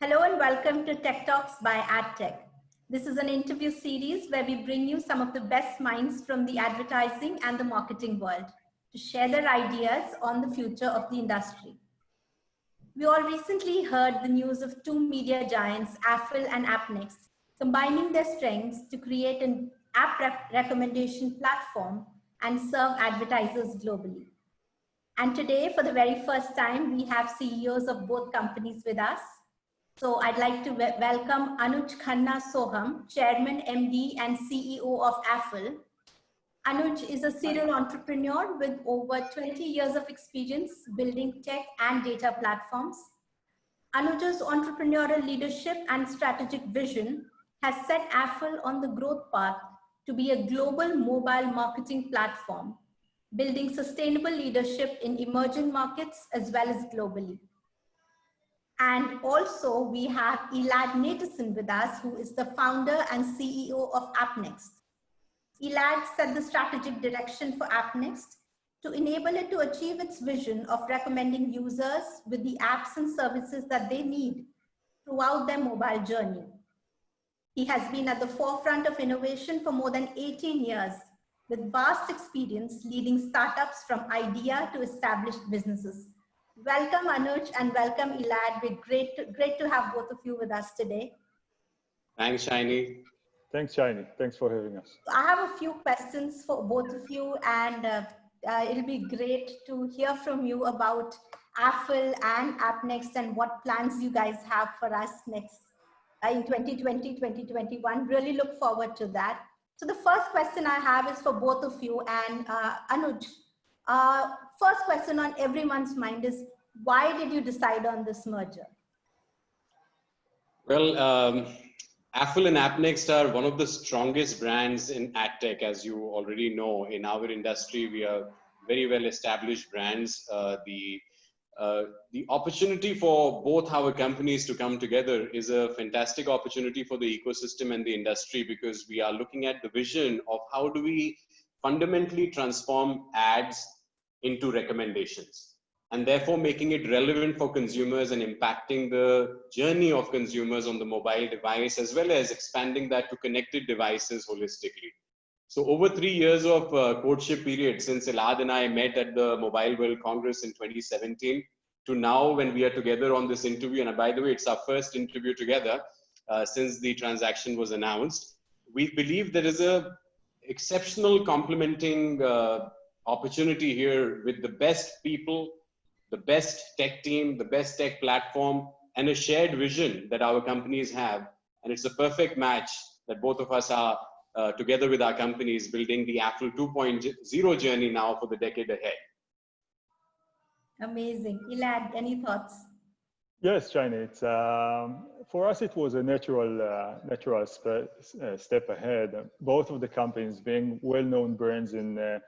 Hello and welcome to Tech Talks by AdTech. This is an interview series where we bring you some of the best minds from the advertising and the marketing world to share their ideas on the future of the industry. We all recently heard the news of two media giants, Affle and Appnext, combining their strengths to create an app recommendation platform and serve advertisers globally. And today, for the very first time, we have CEOs of both companies with us. So I'd like to welcome Anuj Khanna Sohum, Chairman, MD, and CEO of Affle. Anuj is a serial entrepreneur with over 20 years of experience building tech and data platforms. Anuj's entrepreneurial leadership and strategic vision has set Affle on the growth path to be a global mobile marketing platform, building sustainable leadership in emerging markets as well as globally. And also we have Elad Natanson with us, who is the founder and CEO of Appnext. Elad set the strategic direction for Appnext to enable it to achieve its vision of recommending users with the apps and services that they need throughout their mobile journey. He has been at the forefront of innovation for more than 18 years, with vast experience leading startups from idea to established businesses. Welcome, Anuj, and welcome, Elad. We're great to have both of you with us today. Thanks, Shiny. Thanks, Shiny. Thanks for having us. I have a few questions for both of you, and it'll be great to hear from you about Affle and Appnext and what plans you guys have for us next in 2020, 2021. Really look forward to that. So the first question I have is for both of you, and Anuj. First question on everyone's mind is, why did you decide on this merger? Well, Affle and Appnext are one of the strongest brands in ad tech, as you already know. In our industry, we are very well established brands. The opportunity for both our companies to come together is a fantastic opportunity for the ecosystem and the industry, because we are looking at the vision of how do we fundamentally transform ads into recommendations, and therefore making it relevant for consumers and impacting the journey of consumers on the mobile device, as well as expanding that to connected devices holistically. So over 3 years of courtship period, since Elad and I met at the Mobile World Congress in 2017, to now when we are together on this interview, and by the way, it's our first interview together since the transaction was announced, we believe there is a exceptional complementing opportunity here with the best people, the best tech team, the best tech platform, and a shared vision that our companies have. And it's a perfect match that both of us are together with our companies building the Affle 2.0 journey now for the decade ahead. Amazing. Elad, any thoughts? Yes, Shiny. It's, for us, it was a natural step ahead. Both of the companies being well-known brands in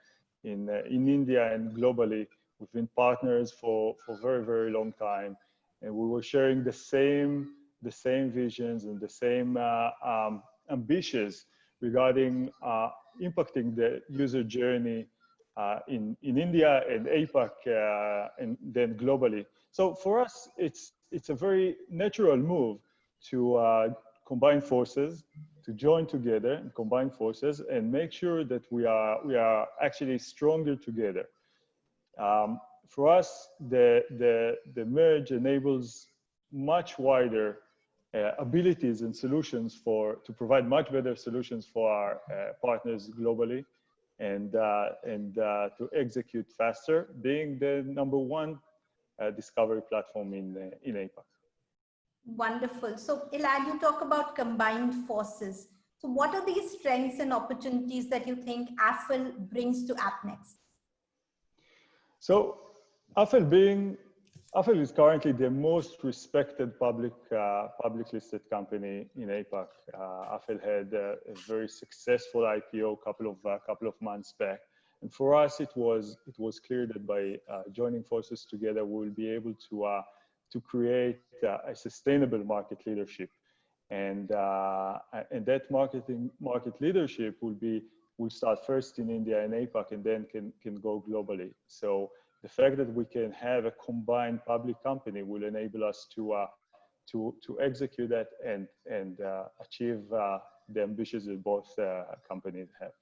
India and globally. We've been partners for a very, very long time, and we were sharing the same visions and the same ambitions regarding impacting the user journey in India and APAC and then globally. So for us, it's a very natural move to combine forces, to join together and combine forces and make sure that we are actually stronger together. For us, the merge enables much wider abilities and solutions to provide much better solutions for our partners globally, and to execute faster, being the #1 discovery platform in APAC. Wonderful. So Elad, you talk about combined forces. So what are these strengths and opportunities that you think Affle brings to Appnext? So Affle is currently the most respected public listed company in APAC. Affle had a very successful IPO couple of months back, and for us it was clear that by joining forces together we will be able to create a sustainable market leadership, and that market leadership will start first in India and APAC, and then can go globally. So the fact that we can have a combined public company will enable us to to execute that and achieve the ambitions that both companies have.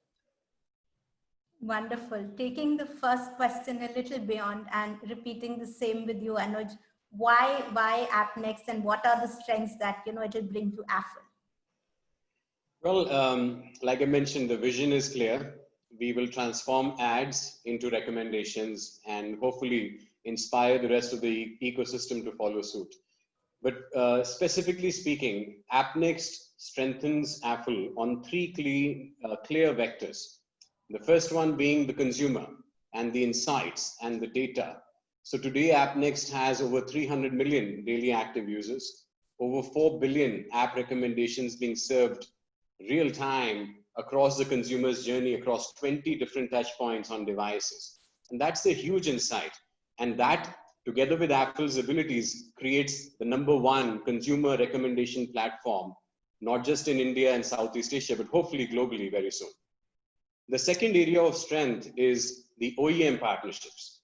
Wonderful. Taking the first question a little beyond and repeating the same with you, Anuj. Why Appnext, and what are the strengths that it will bring to Affle? Well, like I mentioned, the vision is clear. We will transform ads into recommendations and hopefully inspire the rest of the ecosystem to follow suit. But specifically speaking, Appnext strengthens Affle on three clear vectors. The first one being the consumer and the insights and the data. So today, Appnext has over 300 million daily active users, over 4 billion app recommendations being served real time across the consumer's journey across 20 different touch points on devices. And that's a huge insight. And that, together with Affle's abilities, creates the #1 consumer recommendation platform, not just in India and Southeast Asia, but hopefully globally very soon. The second area of strength is the OEM partnerships.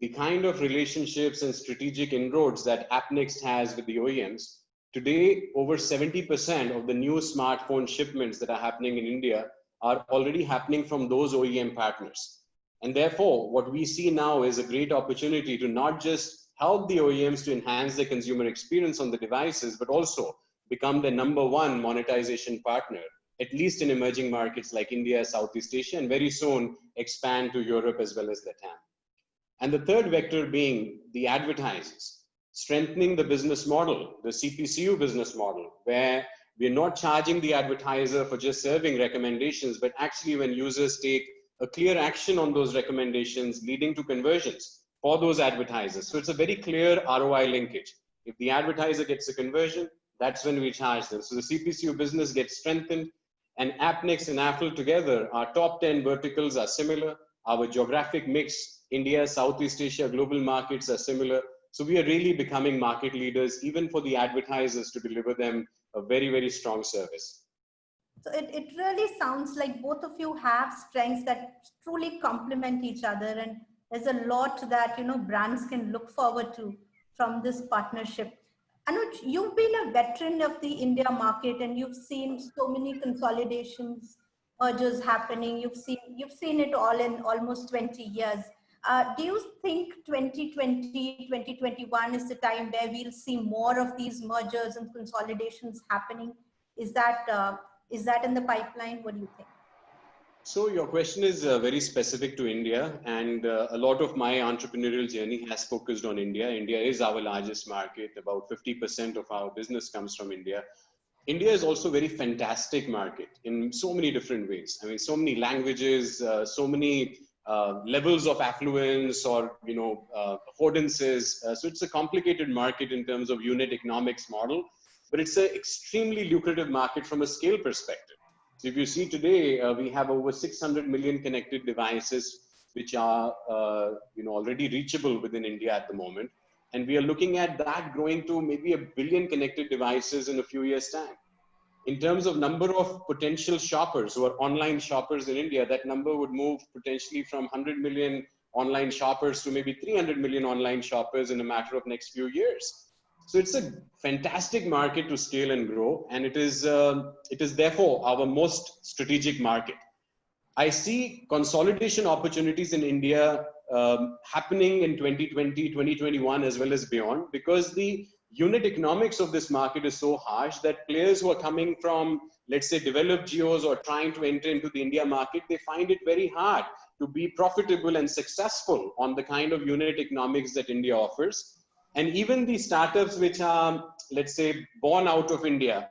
The kind of relationships and strategic inroads that Appnext has with the OEMs. Today, over 70% of the new smartphone shipments that are happening in India are already happening from those OEM partners. And therefore, what we see now is a great opportunity to not just help the OEMs to enhance their consumer experience on the devices, but also become the #1 monetization partner, at least in emerging markets like India, Southeast Asia, and very soon expand to Europe as well as Latam. And the third vector being the advertisers. Strengthening the business model, the CPCU business model, where we're not charging the advertiser for just serving recommendations, but actually when users take a clear action on those recommendations, leading to conversions for those advertisers. So it's a very clear ROI linkage. If the advertiser gets a conversion, that's when we charge them. So the CPCU business gets strengthened, and Appnext and Affle together, our top 10 verticals are similar. Our geographic mix, India, Southeast Asia, global markets are similar. So we are really becoming market leaders, even for the advertisers, to deliver them a very, very strong service. So it really sounds like both of you have strengths that truly complement each other. And there's a lot that, brands can look forward to from this partnership. Anuj, you've been a veteran of the India market, and you've seen so many consolidations, mergers happening. You've seen it all in almost 20 years. Do you think 2020, 2021 is the time where we'll see more of these mergers and consolidations happening? Is that in the pipeline? What do you think? So your question is very specific to India, and a lot of my entrepreneurial journey has focused on India. India is our largest market. About 50% of our business comes from India. India is also a very fantastic market in so many different ways. I mean, so many languages, so many levels of affluence or affordances. So it's a complicated market in terms of unit economics model, but it's an extremely lucrative market from a scale perspective. So if you see today, we have over 600 million connected devices, which are already reachable within India at the moment. And we are looking at that growing to maybe 1 billion connected devices in a few years' time. In terms of number of potential shoppers who are online shoppers in India, that number would move potentially from 100 million online shoppers to maybe 300 million online shoppers in a matter of next few years. So it's a fantastic market to scale and grow, and it is therefore our most strategic market. I see consolidation opportunities in India happening in 2020, 2021, as well as beyond, because the unit economics of this market is so harsh that players who are coming from, let's say, developed geos or trying to enter into the India market, they find it very hard to be profitable and successful on the kind of unit economics that India offers. And even the startups which are, let's say, born out of India,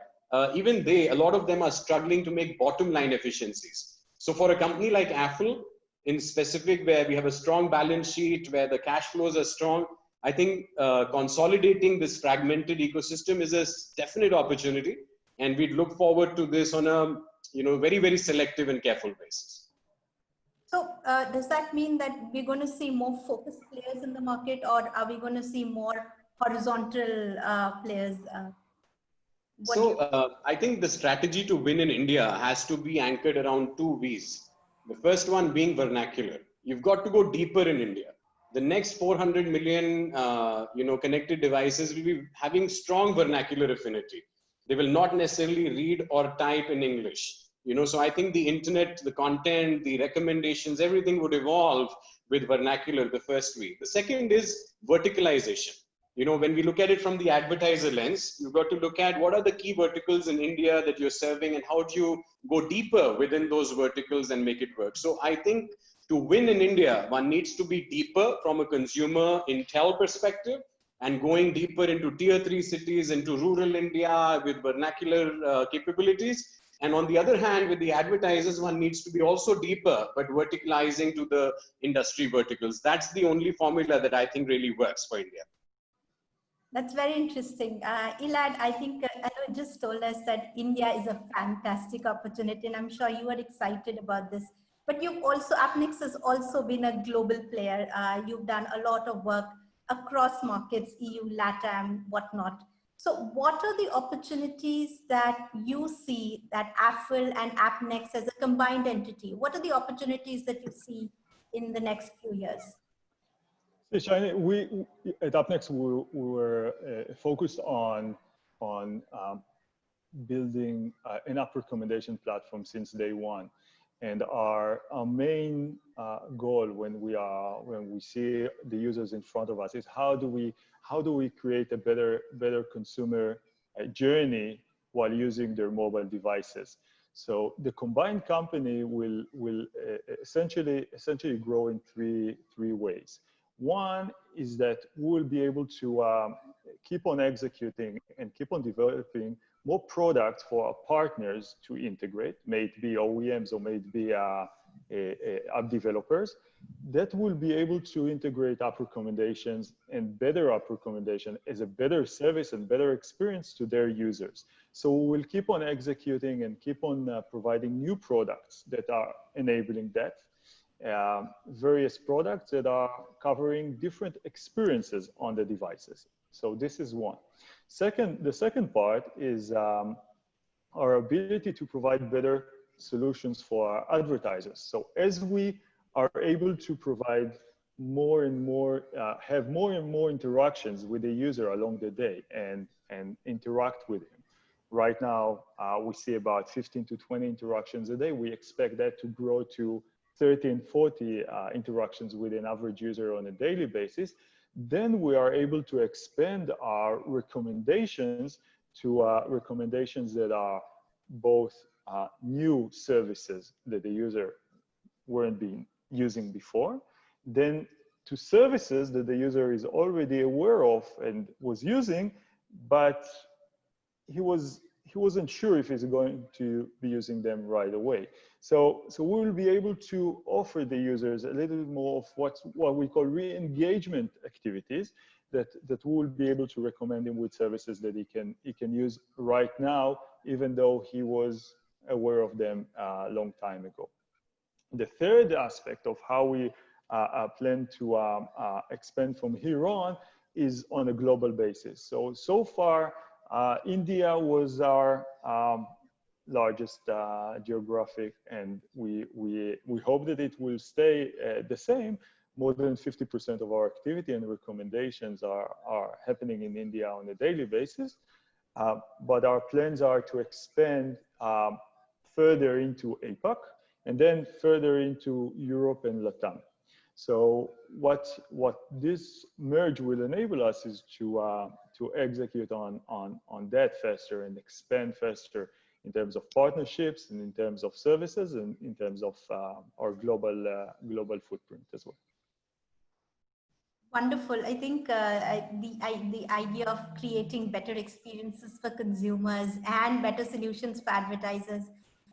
even a lot of them are struggling to make bottom line efficiencies. So for a company like Affle, in specific, where we have a strong balance sheet, where the cash flows are strong, I think consolidating this fragmented ecosystem is a definite opportunity, and we'd look forward to this on a very, very selective and careful basis. So does that mean that we're going to see more focused players in the market, or are we going to see more horizontal players? I think the strategy to win in India has to be anchored around two V's. The first one being vernacular. You've got to go deeper in India. the next 400 million, connected devices will be having strong vernacular affinity. They will not necessarily read or type in English. So I think the internet, the content, the recommendations, everything would evolve with vernacular, the first week. The second is verticalization. When we look at it from the advertiser lens, you've got to look at what are the key verticals in India that you're serving and how do you go deeper within those verticals and make it work. So I think to win in India, one needs to be deeper from a consumer intel perspective and going deeper into tier 3 cities, into rural India with vernacular capabilities. And on the other hand, with the advertisers, one needs to be also deeper, but verticalizing to the industry verticals. That's the only formula that I think really works for India. That's very interesting. Elad, I think Anuj just told us that India is a fantastic opportunity, and I'm sure you are excited about this. But you've also, Appnext has also been a global player. You've done a lot of work across markets, EU, LATAM, whatnot. So what are the opportunities that you see that Affle and Appnext as a combined entity? What are the opportunities that you see in the next few years? Shani, we at Appnext we were focused on building an app recommendation platform since day one, and our main goal when we see the users in front of us is how do we create a better consumer journey while using their mobile devices. So the combined company will essentially grow in three ways. One is that we'll be able to keep on executing and keep on developing more products for our partners to integrate, may it be OEMs or may it be app developers, that will be able to integrate app recommendations and better app recommendation as a better service and better experience to their users. So we'll keep on executing and keep on providing new products that are enabling that. Various products that are covering different experiences on the devices. So this is one. The second part is our ability to provide better solutions for our advertisers. So as we are able to provide more and more, have more and more interactions with the user along the day and interact with him. Right now, we see about 15 to 20 interactions a day. We expect that to grow to 30 and 40 interactions with an average user on a daily basis. Then we are able to expand our recommendations to recommendations that are both new services that the user weren't being using before, then to services that the user is already aware of and was using, but he wasn't sure if he's going to be using them right away. So we will be able to offer the users a little bit more of what we call re-engagement activities that we will be able to recommend him with services that he can use right now, even though he was aware of them a long time ago. The third aspect of how we plan to expand from here on is on a global basis. So far, India was our largest geographic, and we hope that it will stay the same. More than 50% of our activity and recommendations are happening in India on a daily basis. But our plans are to expand further into APAC and then further into Europe and LATAM. So what this merge will enable us is to execute on that faster and expand faster in terms of partnerships and in terms of services and in terms of our global footprint as well. Wonderful. I think the idea of creating better experiences for consumers and better solutions for advertisers,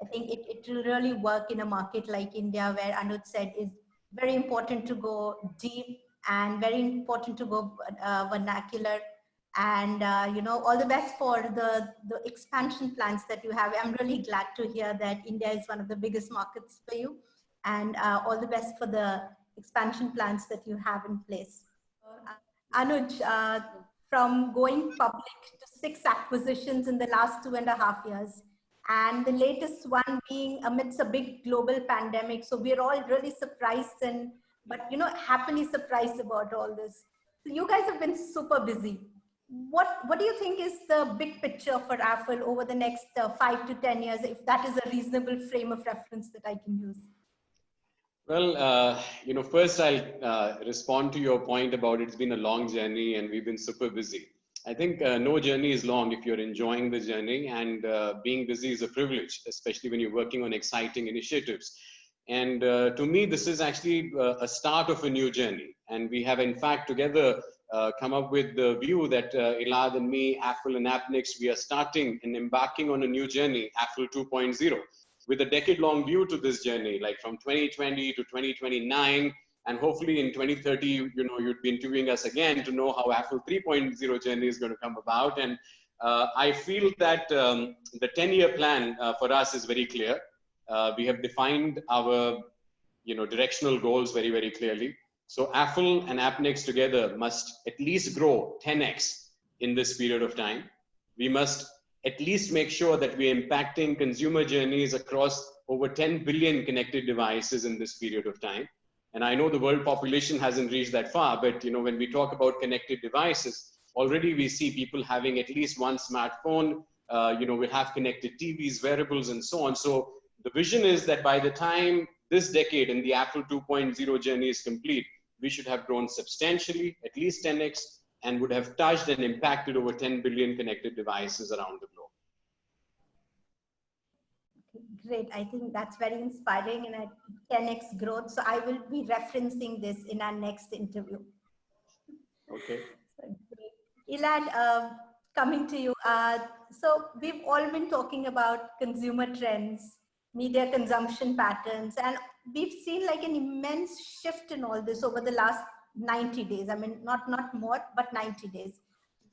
I think it will really work in a market like India, where Anuj said is very important to go deep and very important to go vernacular. And all the best for the expansion plans that you have. I'm really glad to hear that India is one of the biggest markets for you, and all the best for the expansion plans that you have in place. Anuj, from going public to 6 acquisitions in the last 2.5 years, and the latest one being amidst a big global pandemic. So we're all really surprised and but happily surprised about all this. So you guys have been super busy. What do you think is the big picture for Affle over the next 5 to 10 years, if that is a reasonable frame of reference that I can use? Well, first I'll respond to your point about it's been a long journey and we've been super busy. I think no journey is long if you're enjoying the journey, and being busy is a privilege, especially when you're working on exciting initiatives. And to me, this is actually a start of a new journey. And we have, in fact, together come up with the view that Elad and me, Affle and Appnext, we are starting and embarking on a new journey, Affle 2.0, with a decade-long view to this journey, like from 2020 to 2029. And hopefully in 2030, you'd be interviewing us again to know how Affle 3.0 journey is going to come about. And I feel that the 10-year plan for us is very clear. We have defined our directional goals very, very clearly. So Affle and Appnext together must at least grow 10x in this period of time. We must at least make sure that we're impacting consumer journeys across over 10 billion connected devices in this period of time. And I know the world population hasn't reached that far, but when we talk about connected devices, already we see people having at least one smartphone. We have connected TVs, wearables, and so on. So the vision is that by the time this decade and the Affle 2.0 journey is complete, we should have grown substantially, at least 10x, and would have touched and impacted over 10 billion connected devices around the globe. Great. I think that's very inspiring, and a 10x growth. So I will be referencing this in our next interview. Okay. So, Elad, coming to you. So we've all been talking about consumer trends, media consumption patterns, and we've seen like an immense shift in all this over the last 90 days. I mean, not more, but 90 days.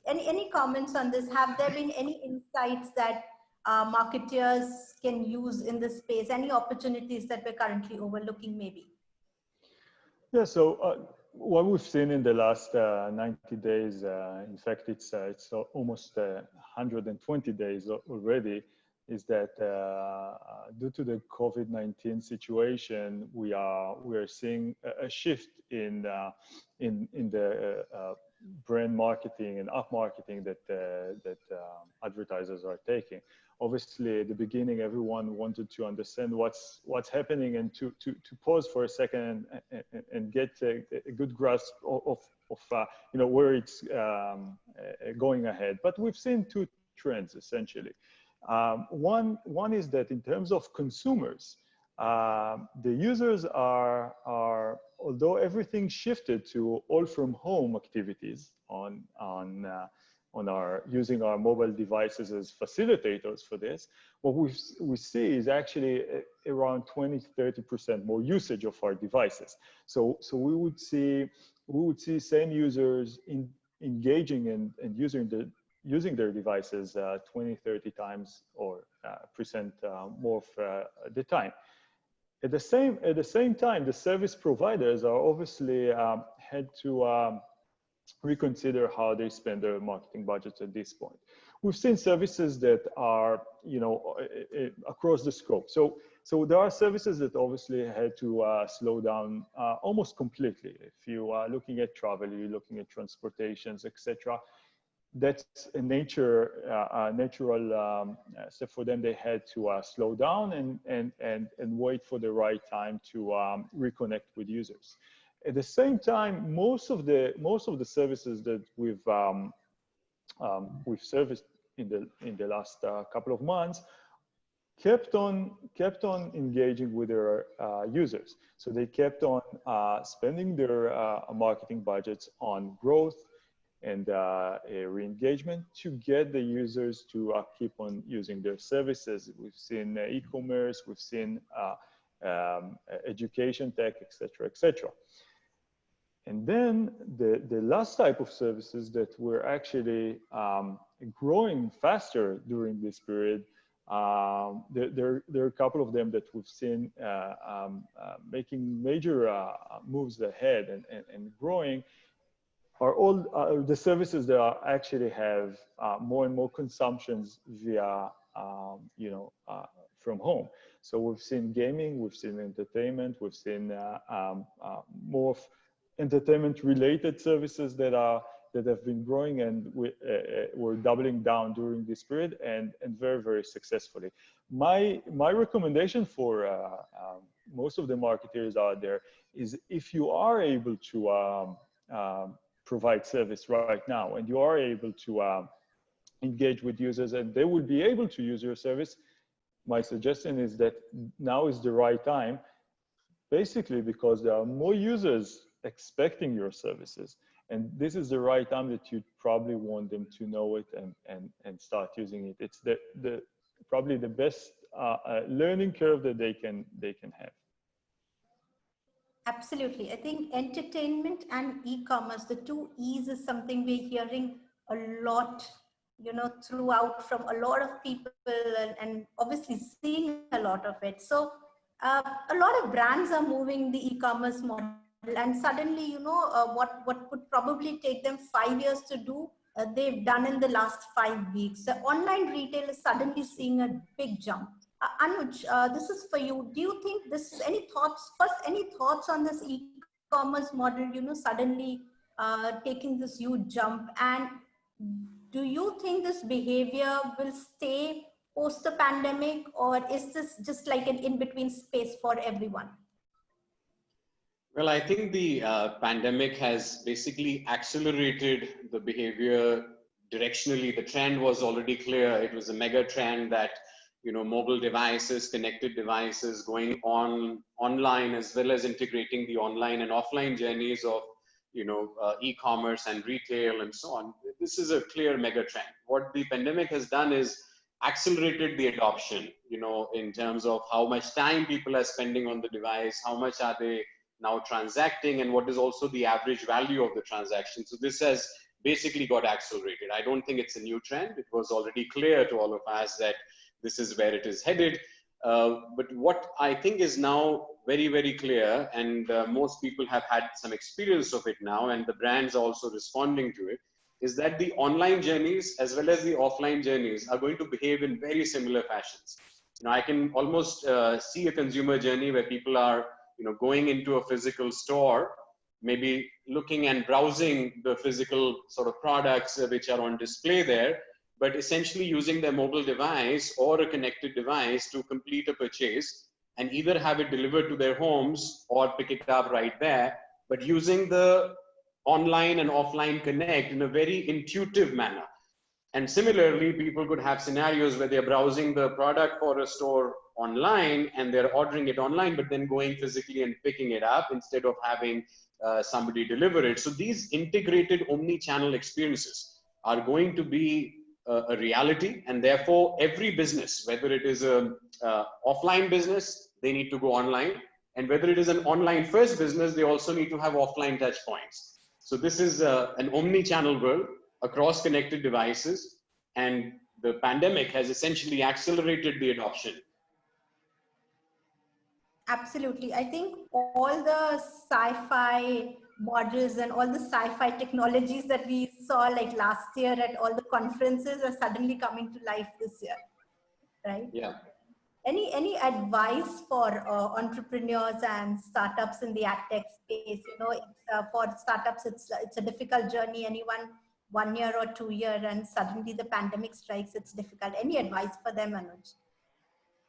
Any comments on this? Have there been any insights that marketers can use in this space? Any opportunities that we're currently overlooking maybe? Yeah, so what we've seen in the last 90 days, in fact, it's almost 120 days already, is that due to the COVID-19 situation, we are seeing a shift in the brand marketing and app marketing that advertisers are taking. Obviously, at the beginning, everyone wanted to understand what's happening and to pause for a second and get a good grasp of where it's going ahead. But we've seen two trends essentially. One is that in terms of consumers, the users are although everything shifted to all from home activities on our using our mobile devices as facilitators for this, what we see is actually around 20-30% more usage of our devices. So we would see same users engaging and using their devices 20-30 times or percent more of the time. At the same time, the service providers are obviously had to reconsider how they spend their marketing budgets at this point. We've seen services that are, across the scope. So there are services that obviously had to slow down almost completely. If you are looking at travel, you're looking at transportations, etc. That's a natural step for them. They had to slow down and wait for the right time to reconnect with users. At the same time, most of the services that we've serviced in the last couple of months kept on engaging with their users. So they kept on spending their marketing budgets on growth and re-engagement to get the users to keep on using their services. We've seen e-commerce, we've seen education tech, etc., etc. And then the last type of services that were actually growing faster during this period, there are a couple of them that we've seen making major moves ahead and growing, are all the services that are actually have more and more consumptions via from home. So we've seen gaming, we've seen entertainment, we've seen more of entertainment-related services that have been growing, and we're doubling down during this period, and very, very successfully. My recommendation for most of the marketers out there is, if you are able to provide service right now, and you are able to engage with users, and they will be able to use your service, my suggestion is that now is the right time, basically because there are more users expecting your services. And this is the right time that you probably want them to know it and start using it. It's probably the best learning curve that they can have. Absolutely. I think entertainment and e-commerce, the two E's, is something we're hearing a lot, throughout from a lot of people, and obviously seeing a lot of it. So a lot of brands are moving the e-commerce model, and suddenly, what would probably take them 5 years to do, they've done in the last 5 weeks. So online retail is suddenly seeing a big jump. Anuj, this is for you. Do you think this, any thoughts on this e-commerce model, suddenly taking this huge jump? And do you think this behavior will stay post the pandemic, or is this just like an in-between space for everyone? Well, I think the pandemic has basically accelerated the behavior directionally. The trend was already clear. It was a mega trend that, mobile devices, connected devices going online, as well as integrating the online and offline journeys of, e-commerce and retail and so on. This is a clear mega trend. What the pandemic has done is accelerated the adoption, in terms of how much time people are spending on the device, how much are they now transacting, and what is also the average value of the transaction. So this has basically got accelerated. I don't think it's a new trend. It was already clear to all of us that this is where it is headed. But what I think is now very, very clear, and most people have had some experience of it now, and the brands are also responding to it, is that the online journeys as well as the offline journeys are going to behave in very similar fashions. I can almost see a consumer journey where people are going into a physical store, maybe looking and browsing the physical sort of products which are on display there, but essentially using their mobile device or a connected device to complete a purchase and either have it delivered to their homes or pick it up right there, but using the online and offline connect in a very intuitive manner. And similarly, people could have scenarios where they're browsing the product for a store online and they're ordering it online, but then going physically and picking it up instead of having somebody deliver it. So these integrated omni-channel experiences are going to be a reality, and therefore every business, whether it is a offline business, they need to go online, and whether it is an online first business, they also need to have offline touch points. So this is an omni-channel world across connected devices, and the pandemic has essentially accelerated the adoption. Absolutely. I think all the sci-fi models and all the sci-fi technologies that we saw like last year at all the conferences are suddenly coming to life this year, right? Yeah. Any advice for entrepreneurs and startups in the ad tech space? For startups, it's a difficult journey. Anyone 1 year or 2 year, and suddenly the pandemic strikes, it's difficult. Any advice for them, Anuj?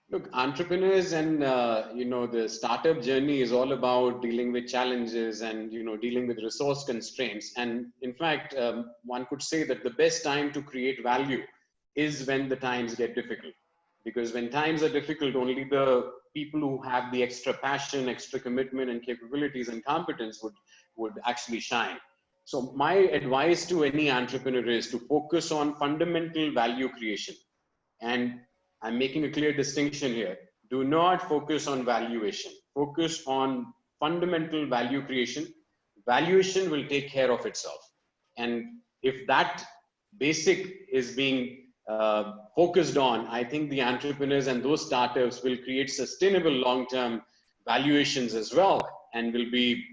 Look, entrepreneurs and the startup journey is all about dealing with challenges and dealing with resource constraints. And in fact, one could say that the best time to create value is when the times get difficult. Because when times are difficult, only the people who have the extra passion, extra commitment, and capabilities and competence would actually shine. So my advice to any entrepreneur is to focus on fundamental value creation. And I'm making a clear distinction here. Do not focus on valuation. Focus on fundamental value creation. Valuation will take care of itself. And if that basic is being focused on, I think the entrepreneurs and those startups will create sustainable long-term valuations as well, and will be,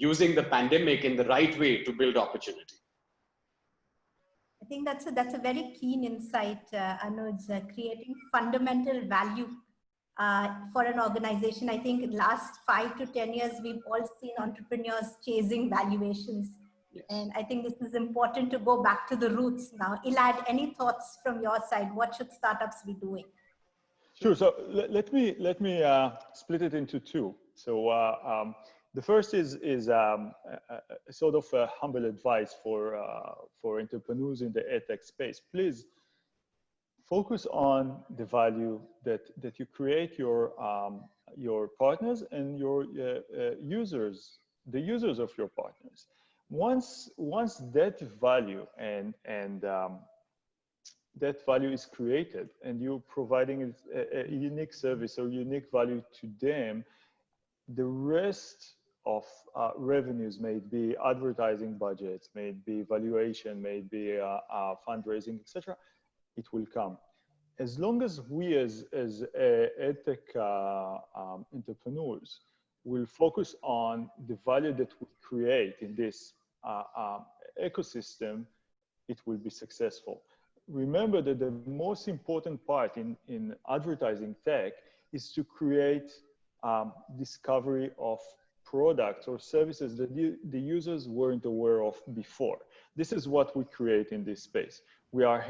using the pandemic in the right way to build opportunity. I think that's a very keen insight, Anuj, creating fundamental value for an organization. I think in last 5 to 10 years, we've all seen entrepreneurs chasing valuations. Yes. And I think this is important to go back to the roots now. Elad, any thoughts from your side? What should startups be doing? Sure. So let me split it into two. So the first is a sort of a humble advice for entrepreneurs in the edtech space. Please focus on the value that you create your partners and your users, the users of your partners. Once that value and that value is created and you're providing a unique service or unique value to them, the rest of revenues, may it be advertising budgets, may it be valuation, may it be fundraising, etc., it will come. As long as we as edtech entrepreneurs will focus on the value that we create in this ecosystem, it will be successful. Remember that the most important part in advertising tech is to create discovery of products or services that the users weren't aware of before. This is what we create in this space. We are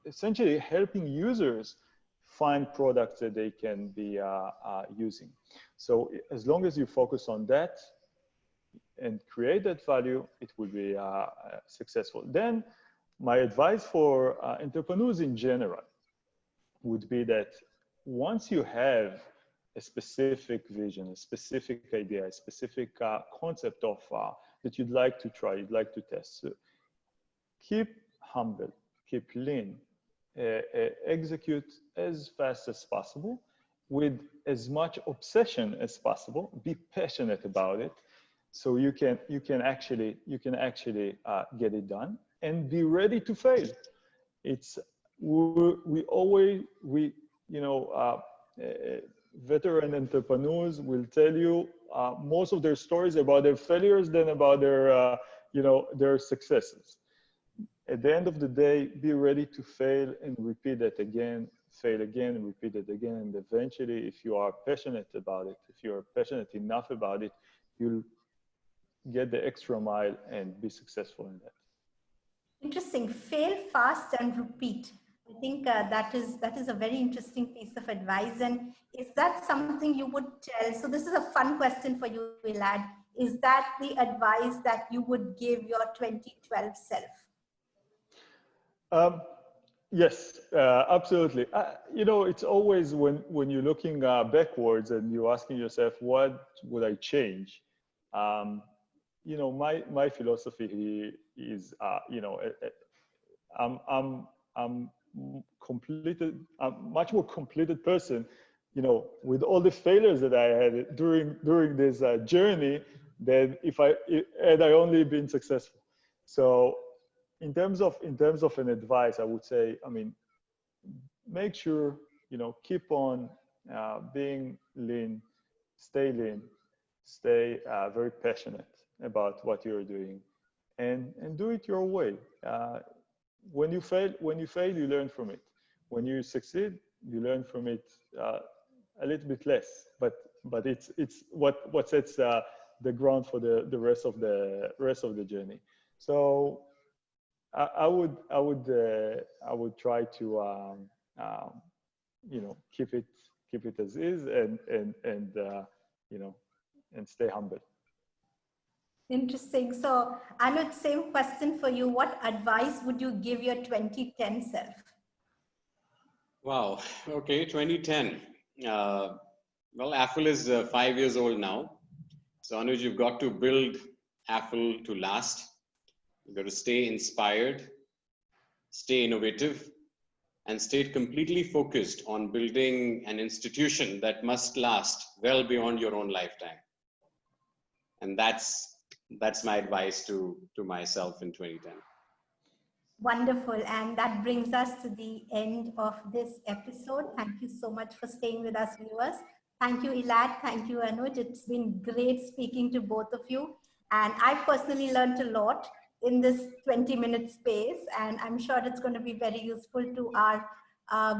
essentially helping users find products that they can be using. So as long as you focus on that and create that value, it will be successful. Then my advice for entrepreneurs in general would be that once you have a specific vision, a specific idea, a specific concept of that you'd like to try, you'd like to test, so keep humble, keep lean, execute as fast as possible with as much obsession as possible. Be passionate about it, so you can actually get it done, and be ready to fail. It's veteran entrepreneurs will tell you most of their stories about their failures than about their successes. At the end of the day, be ready to fail and repeat it again, fail again and repeat it again. And eventually, if you are passionate about it, if you're passionate enough about it, you'll get the extra mile and be successful in that. Interesting. Fail fast and repeat. I think that is a very interesting piece of advice. And is that something you would tell? So this is a fun question for you, Elad. Is that the advice that you would give your 2012 self? Yes, absolutely. It's always when you're looking backwards and you're asking yourself, what would I change? My philosophy is, I'm much more completed person, with all the failures that I had during this journey, than had I only been successful. So in terms of an advice, I would say, make sure, keep on being lean, stay very passionate about what you're doing, and do it your way. When you fail, you learn from it. When you succeed, you learn from it a little bit less, but it's what sets the ground for the rest of the journey. So I would try to keep it as is, and stay humble. Interesting. So Anuj, same question for you. What advice would you give your 2010 self? Wow. Okay, 2010. Well, Affle is 5 years old now. So Anuj, you've got to build Affle to last. You've got to stay inspired, stay innovative, and stay completely focused on building an institution that must last well beyond your own lifetime. And that's my advice to myself in 2010. Wonderful. And that brings us to the end of this episode. Thank you so much for staying with us, viewers. Thank you, Elad. Thank you, Anuj. It's been great speaking to both of you. And I've personally learned a lot. in this 20-minute space, and I'm sure it's going to be very useful to our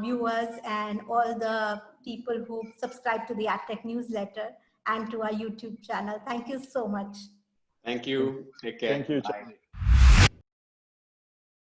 viewers and all the people who subscribe to the AdTech newsletter and to our YouTube channel. Thank you so much. Thank you. Take care. Thank you. Bye.